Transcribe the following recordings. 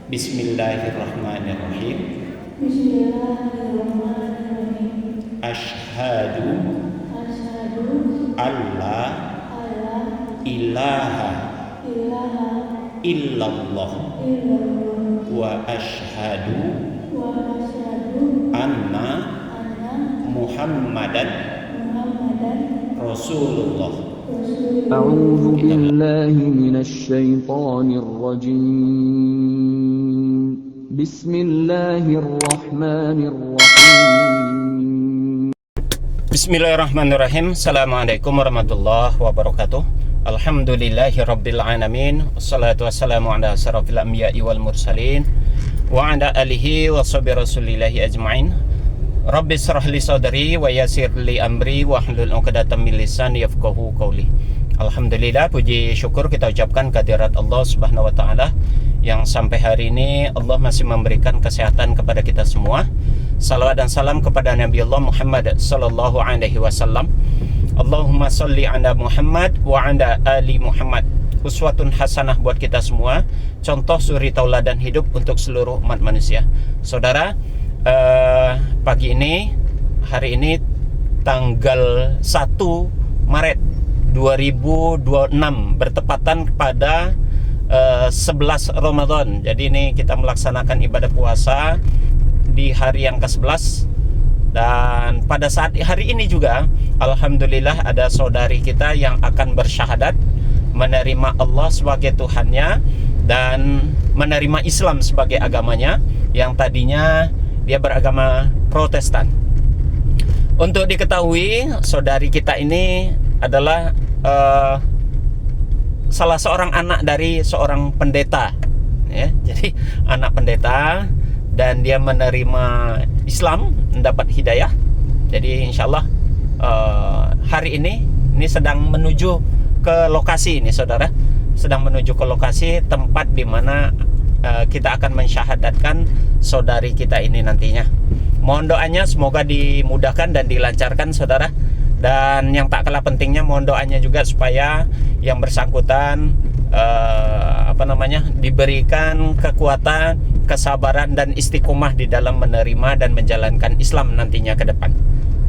Bismillahirrahmanirrahim. Bismillahirrahmanirrahim. Asyhadu Asyhadu alla alla ilaha ilaha illallah illallah wa asyhadu wa asyhadu anna anna Muhammadan Muhammadan Rasulullah. Rasulullah. أعوذ بالله من الشيطان الرجيم بسم الله الرحمن الرحيم Bismillahirrahmanirrahim. Assalamualaikum warahmatullahi wabarakatuh. Alhamdulillahirabbil alamin. Wassalatu wassalamu ala asyrafil anbiya'i wal mursalin wa ala alihi wa sahbihi rasulillahi ajmain. Rabbi shrah li sadri wa yassir li amri wa hlul 'uqdatam min lisani yafqahu qawli. Alhamdulillah, puji syukur kita ucapkan kehadirat Allah Subhanahu wa taala yang sampai hari ini Allah masih memberikan kesehatan kepada kita semua. Salawat dan salam kepada Nabi Allah Muhammad sallallahu alaihi wasallam. Allahumma shalli ala Muhammad wa ala ali Muhammad. Uswatun hasanah buat kita semua, contoh suri tauladan hidup untuk seluruh umat manusia. Saudara, pagi ini, hari ini tanggal 1 Maret 2026 bertepatan pada 11 Ramadan. Jadi ini kita melaksanakan ibadah puasa di hari yang ke-11. Dan pada saat hari ini juga alhamdulillah ada saudari kita yang akan bersyahadat menerima Allah sebagai Tuhannya dan menerima Islam sebagai agamanya, yang tadinya dia beragama Protestan. Untuk diketahui, saudari kita ini adalah salah seorang anak dari seorang pendeta, ya. Jadi anak pendeta, dan dia menerima Islam, mendapat hidayah. Jadi insyaallah hari ini sedang menuju ke lokasi ini, saudara, sedang menuju ke lokasi tempat di mana kita akan mensyahadatkan saudari kita ini nantinya. Mohon doanya semoga dimudahkan dan dilancarkan, saudara. Dan yang tak kalah pentingnya, mohon doanya juga supaya yang bersangkutan diberikan kekuatan, kesabaran dan istiqomah di dalam menerima dan menjalankan Islam nantinya ke depan.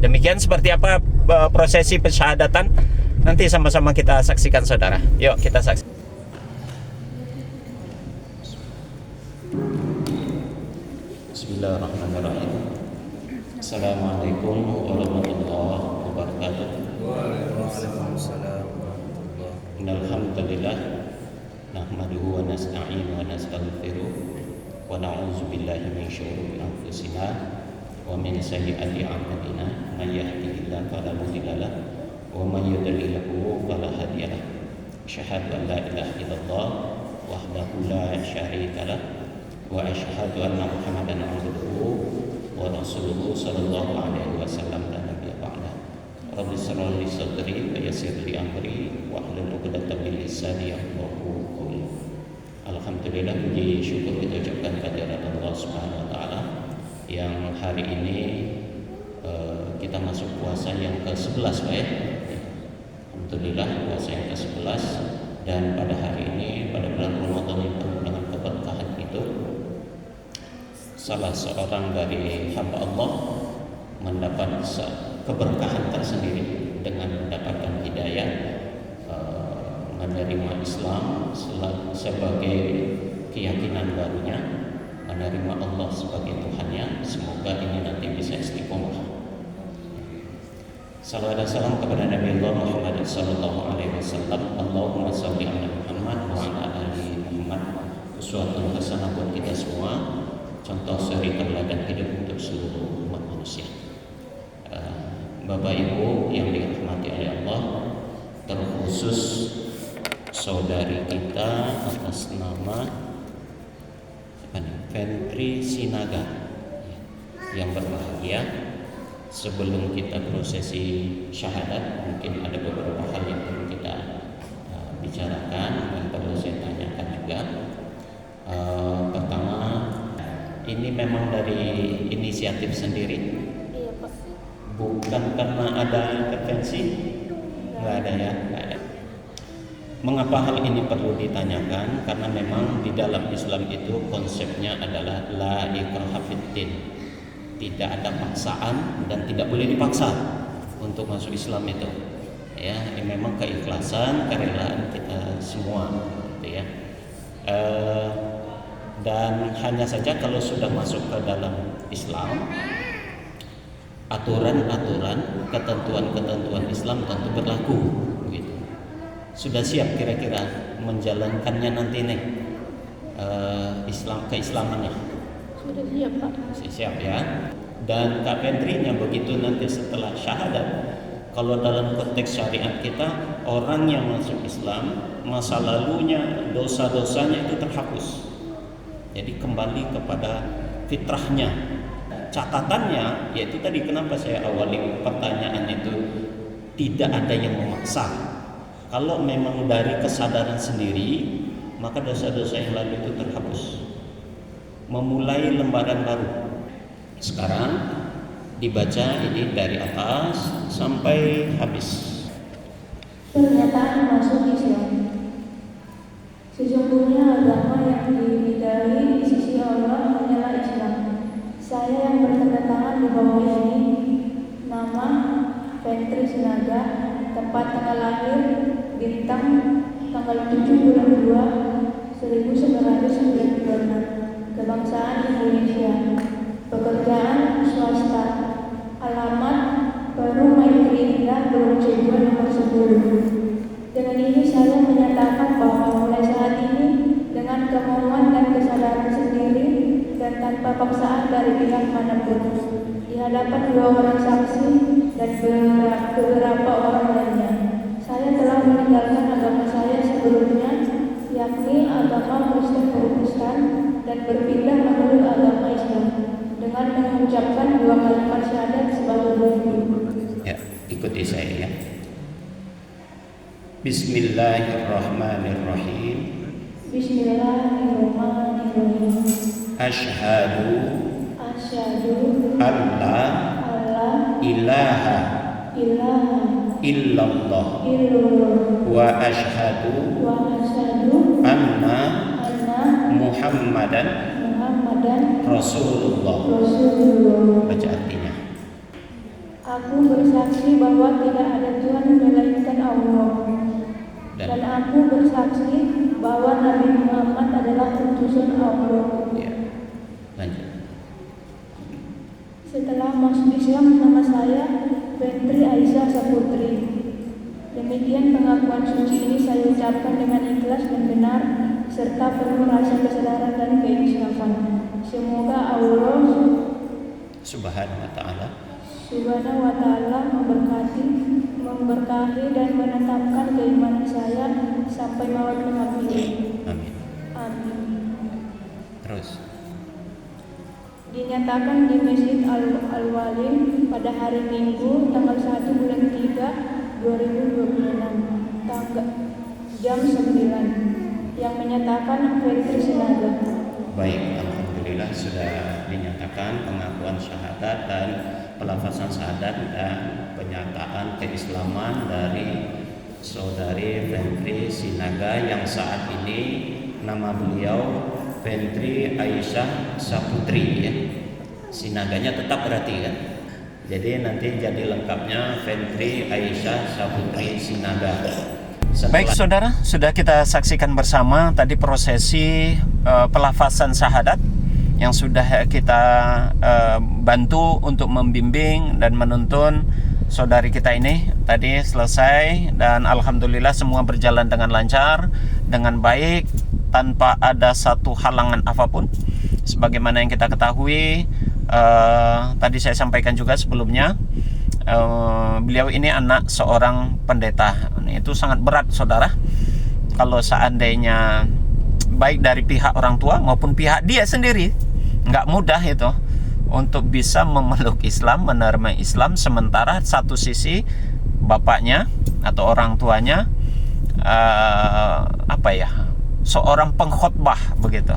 Demikian seperti apa prosesi pensyahadatan, nanti sama-sama kita saksikan, saudara. Yuk kita saksikan. Bismillahirrahmanirrahim. Assalamualaikum warahmatullahi wabarakatuh. Waalaikumsalam warahmatullahi. Innal hamdalillah nahmaduhu wa nasta'inu wa nastaghfiruh wa na'udzu billahi min syururi anfusina wa min sayyiati a'malina. May yahdihillahu fala mudilla lahu wa may yudlilhu fala hadiya lahu. Asyhadu an la ilaha illallah wahdahu la syarika lahu wa asyhadu anna Muhammadan abduhu wa rasuluhu sallallahu alaihi wasallam la nabiyya ba'da. Rabbi shrah li sadri wa yassir li amri wa hlul 'uqdatam min lisani yafqahu qawli. Alhamdulillah, puji syukur kita ucapkan kehadirat Allah Subhanahu wa taala yang hari ini kita masuk puasa yang ke-11, Pak, ya. Alhamdulillah, puasa yang ke-11, dan pada hari ini, pada bulan Ramadan yang penuh dengan keberkahan itu, salah seorang dari hamba Allah mendapat keberkahan tersendiri dengan mendapatkan hidayah, menerima Islam sebagai keyakinan barunya, menerima Allah sebagai Tuhannya. Semoga ini nanti bisa istiqomah. Salawat dan salam kepada Nabi Allah Muhammad sallallahu alaihi wasallam. Allahumma shalli ala Muhammad wa ala ali Muhammad. Uswatun hasanah buat kita semua, contoh suri teladan hidup untuk seluruh umat manusia. Bapak Ibu yang dirahmati oleh Allah, terkhusus saudari kita atas nama Fentri Sinaga yang berbahagia. Sebelum kita prosesi syahadat, mungkin ada beberapa hal yang perlu kita bicarakan dan perlu saya tanyakan juga. Pertama, ini memang dari inisiatif sendiri? Iya, Pak. Bukan karena ada intervensi? Nggak ada, ya? Nggak ada. Mengapa hal ini perlu ditanyakan? Karena memang di dalam Islam itu konsepnya adalah la ikraha fiddin. Tidak ada paksaan dan tidak boleh dipaksa untuk masuk Islam itu. Ya, ini memang keikhlasan, kerelaan kita semua, gitu ya. Dan hanya saja kalau sudah masuk ke dalam Islam, aturan-aturan, ketentuan-ketentuan Islam tentu berlaku, gitu. Sudah siap kira-kira menjalankannya nanti nih, keislamannya? Sudah siap, Pak. Masih siap ya. Dan Kak Fendrinya begitu nanti setelah syahadat, kalau dalam konteks syariat kita, orang yang masuk Islam, masa lalunya, dosa-dosanya itu terhapus. Jadi kembali kepada fitrahnya. Catatannya, yaitu tadi kenapa saya awali pertanyaan itu, tidak ada yang memaksa. Kalau memang dari kesadaran sendiri, maka dosa-dosa yang lalu itu terhapus. Memulai lembaran baru. Sekarang dibaca ini dari atas sampai habis. Pernyataan masuk Islam. Sesungguhnya agama yang diridai di sisi Allah hanyalah Islam. Saya yang bertanda tangan di bawah ini, nama Fendri Sinaga, tempat tanggal lahir, bintang tanggal 7 bulan 2 1996, kebangsaan Indonesia, pekerjaan swasta, alamat Baru Maitri Indah, Blok C2 nomor 10. Dengan ini saya menyatakan bahwa mulai saat ini dengan kemauan dan kesadaran sendiri dan tanpa paksaan dari pihak manapun, di hadapan 2 orang saksi dan beberapa orang lainnya, saya telah meninggalkan agama saya sebelumnya, yakni agama Kristen Protestan, dan berpindah menuju agama Islam dengan mengucapkan 2 kalimat syahadat sebagai berikut. Ya, ikuti saya ya. Bismillahirrahmanirrahim. Bismillahirrahmanirrahim. Asyhadu Asyhadu alla alla ilaha ilaha illallah illallah wa asyhadu wa asyhadu anna anna Muhammadan Muhammadan Rasulullah. Rasulullah. Baca artinya. Aku bersaksi bahwa tidak ada Tuhan melainkan Allah, dan aku bersaksi bahwa Nabi Muhammad adalah utusan Allah. Ya. Lanjut. Setelah masuk Islam, nama saya Fendri Aisyah Saputri. Demikian pengakuan suci ini saya ucapkan dengan ikhlas dan benar, serta penuh rasa kesadaran dan keinsafan. Semoga Allah Subhanahu wa ta'ala memberkahi dan menetapkan keimanan saya sampai maut mengakhiri. Amin. Amin. Terus. Dinyatakan di Masjid Al-Walim pada hari Minggu tanggal 1 bulan 3 2026 jam 9, yang menyatakan Fendri Sinaga. Baik, alhamdulillah sudah dinyatakan pengakuan syahadat dan pelafazan syahadat dan penyataan keislaman dari saudari Fendri Sinaga yang saat ini nama beliau Fendri Aisyah Saputri ya. Sinaganya tetap berarti kan. Jadi nanti jadi lengkapnya Fendri Aisyah Saputri Sinaga. Baik saudara, sudah kita saksikan bersama tadi prosesi pelafazan syahadat yang sudah kita bantu untuk membimbing dan menuntun saudari kita ini tadi selesai, dan alhamdulillah semua berjalan dengan lancar, dengan baik, tanpa ada satu halangan apapun. Sebagaimana yang kita ketahui, tadi saya sampaikan juga sebelumnya, beliau ini anak seorang pendeta. Itu sangat berat saudara, kalau seandainya baik dari pihak orang tua maupun pihak dia sendiri, nggak mudah itu untuk bisa memeluk Islam, menerima Islam, sementara satu sisi bapaknya atau orang tuanya seorang pengkhotbah begitu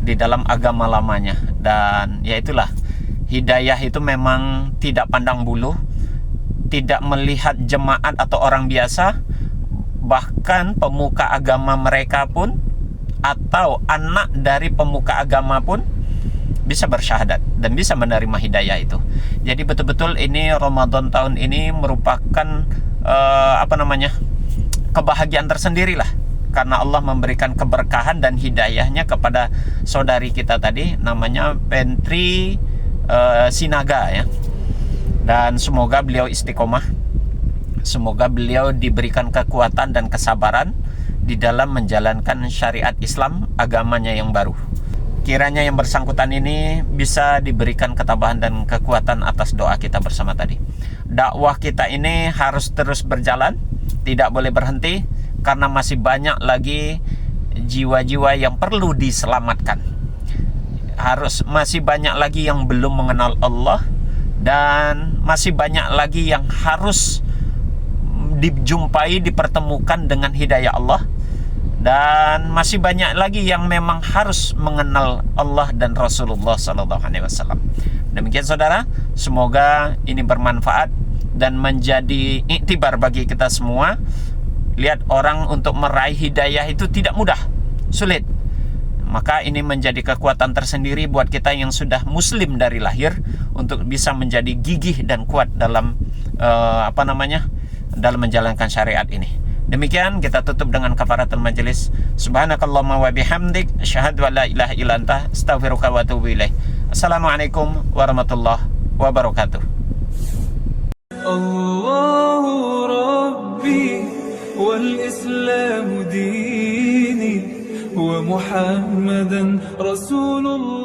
di dalam agama lamanya. Dan ya itulah, hidayah itu memang tidak pandang bulu, tidak melihat jemaat atau orang biasa, bahkan pemuka agama mereka pun atau anak dari pemuka agama pun bisa bersyahadat dan bisa menerima hidayah itu. Jadi betul-betul ini Ramadan tahun ini merupakan kebahagiaan tersendiri lah, karena Allah memberikan keberkahan dan hidayahnya kepada saudari kita tadi, namanya Pentri Sinaga ya. Dan semoga beliau istiqomah, semoga beliau diberikan kekuatan dan kesabaran di dalam menjalankan syariat Islam, agamanya yang baru. Kiranya yang bersangkutan ini bisa diberikan ketabahan dan kekuatan atas doa kita bersama tadi. Dakwah kita ini harus terus berjalan, tidak boleh berhenti, karena masih banyak lagi jiwa-jiwa yang perlu diselamatkan. Masih banyak lagi yang belum mengenal Allah, dan masih banyak lagi yang harus dijumpai, dipertemukan dengan hidayah Allah, dan masih banyak lagi yang memang harus mengenal Allah dan Rasulullah SAW. Demikian saudara, semoga ini bermanfaat dan menjadi iktibar bagi kita semua. Lihat, orang untuk meraih hidayah itu tidak mudah, sulit. Maka ini menjadi kekuatan tersendiri buat kita yang sudah muslim dari lahir untuk bisa menjadi gigih dan kuat dalam dalam menjalankan syariat ini. Demikian kita tutup dengan kafaratul majelis. Subhanakallahumma wa bihamdik, asyhadu an la ilaha illa anta, astaghfiruka wa atubu ilaik. Assalamualaikum warahmatullahi wabarakatuh. Allahu Rabbi wal Islamu dini wa Muhammadan Rasulullah.